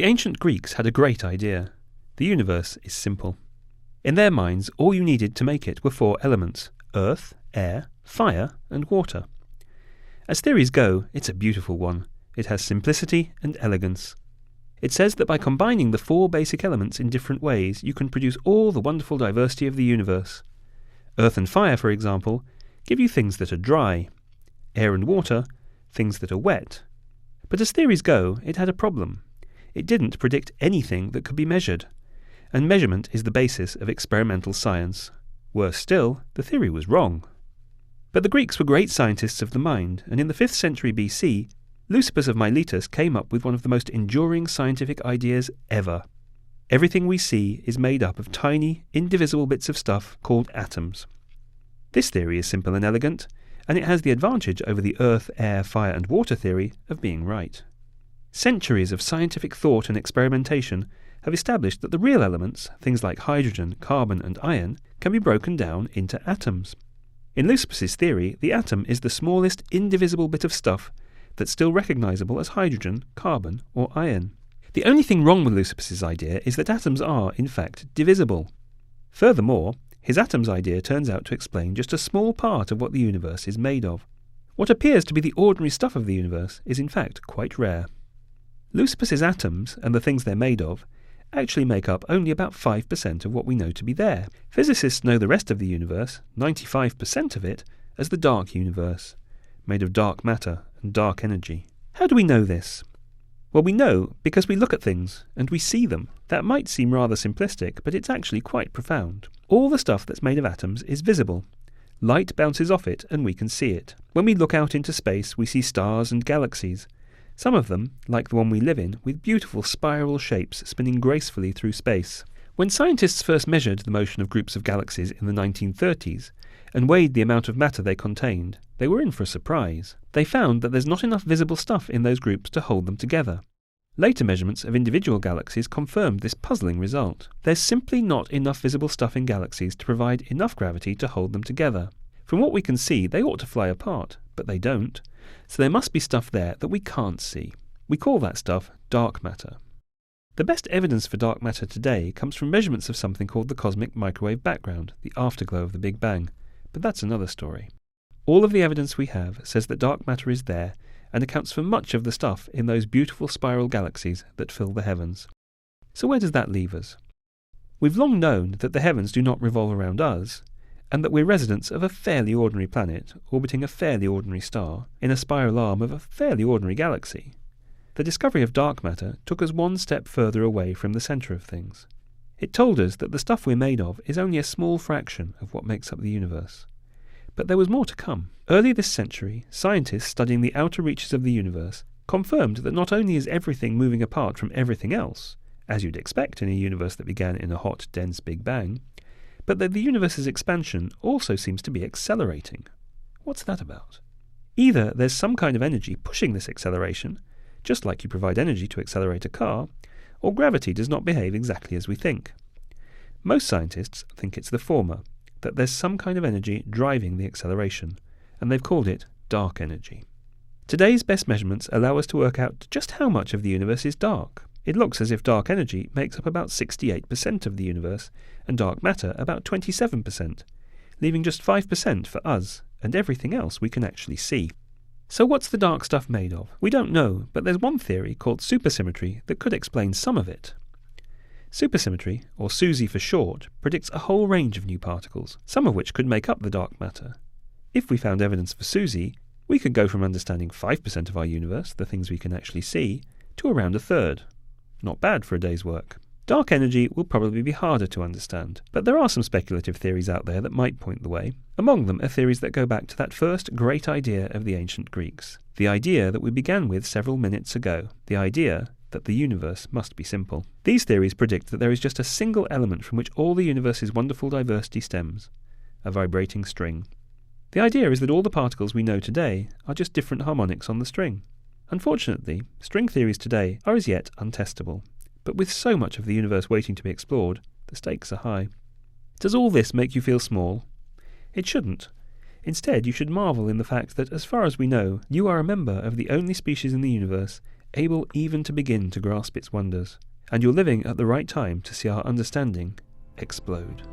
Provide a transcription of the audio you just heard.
The ancient Greeks had a great idea. The universe is simple. In their minds, all you needed to make it were 4 elements: earth, air, fire, and water. As theories go, it's a beautiful one. It has simplicity and elegance. It says that by combining the 4 basic elements in different ways, you can produce all the wonderful diversity of the universe. Earth and fire, for example, give you things that are dry. Air and water, things that are wet. But as theories go, it had a problem. It didn't predict anything that could be measured. And measurement is the basis of experimental science. Worse still, the theory was wrong. But the Greeks were great scientists of the mind, and in the 5th century BC, Leucippus of Miletus came up with one of the most enduring scientific ideas ever. Everything we see is made up of tiny, indivisible bits of stuff called atoms. This theory is simple and elegant, and it has the advantage over the earth, air, fire and water theory of being right. Centuries of scientific thought and experimentation have established that the real elements, things like hydrogen, carbon and iron, can be broken down into atoms. In Leucippus's theory, the atom is the smallest indivisible bit of stuff that's still recognizable as hydrogen, carbon or iron. The only thing wrong with Leucippus's idea is that atoms are, in fact, divisible. Furthermore, his atoms idea turns out to explain just a small part of what the universe is made of. What appears to be the ordinary stuff of the universe is in fact quite rare. Leucippus's atoms, and the things they're made of, actually make up only about 5% of what we know to be there. Physicists know the rest of the universe, 95% of it, as the dark universe, made of dark matter and dark energy. How do we know this? Well, we know because we look at things and we see them. That might seem rather simplistic, but it's actually quite profound. All the stuff that's made of atoms is visible. Light bounces off it and we can see it. When we look out into space, we see stars and galaxies. Some of them, like the one we live in, with beautiful spiral shapes spinning gracefully through space. When scientists first measured the motion of groups of galaxies in the 1930s and weighed the amount of matter they contained, they were in for a surprise. They found that there's not enough visible stuff in those groups to hold them together. Later measurements of individual galaxies confirmed this puzzling result. There's simply not enough visible stuff in galaxies to provide enough gravity to hold them together. From what we can see, they ought to fly apart, but they don't. So there must be stuff there that we can't see. We call that stuff dark matter. The best evidence for dark matter today comes from measurements of something called the cosmic microwave background, the afterglow of the Big Bang. But that's another story. All of the evidence we have says that dark matter is there and accounts for much of the stuff in those beautiful spiral galaxies that fill the heavens. So where does that leave us? We've long known that the heavens do not revolve around us, and that we're residents of a fairly ordinary planet orbiting a fairly ordinary star in a spiral arm of a fairly ordinary galaxy. The discovery of dark matter took us one step further away from the centre of things. It told us that the stuff we're made of is only a small fraction of what makes up the universe. But there was more to come. Early this century, scientists studying the outer reaches of the universe confirmed that not only is everything moving apart from everything else, as you'd expect in a universe that began in a hot, dense Big Bang, but that the universe's expansion also seems to be accelerating. What's that about? Either there's some kind of energy pushing this acceleration, just like you provide energy to accelerate a car, or gravity does not behave exactly as we think. Most scientists think it's the former, that there's some kind of energy driving the acceleration, and they've called it dark energy. Today's best measurements allow us to work out just how much of the universe is dark. It looks as if dark energy makes up about 68% of the universe, and dark matter about 27%, leaving just 5% for us and everything else we can actually see. So what's the dark stuff made of? We don't know, but there's one theory called supersymmetry that could explain some of it. Supersymmetry, or SUSY for short, predicts a whole range of new particles, some of which could make up the dark matter. If we found evidence for SUSY, we could go from understanding 5% of our universe, the things we can actually see, to around a third. Not bad for a day's work. Dark energy will probably be harder to understand, but there are some speculative theories out there that might point the way. Among them are theories that go back to that first great idea of the ancient Greeks, the idea that we began with several minutes ago, the idea that the universe must be simple. These theories predict that there is just a single element from which all the universe's wonderful diversity stems, a vibrating string. The idea is that all the particles we know today are just different harmonics on the string. Unfortunately, string theories today are as yet untestable, but with so much of the universe waiting to be explored, the stakes are high. Does all this make you feel small? It shouldn't. Instead, you should marvel in the fact that, as far as we know, you are a member of the only species in the universe able even to begin to grasp its wonders, and you're living at the right time to see our understanding explode.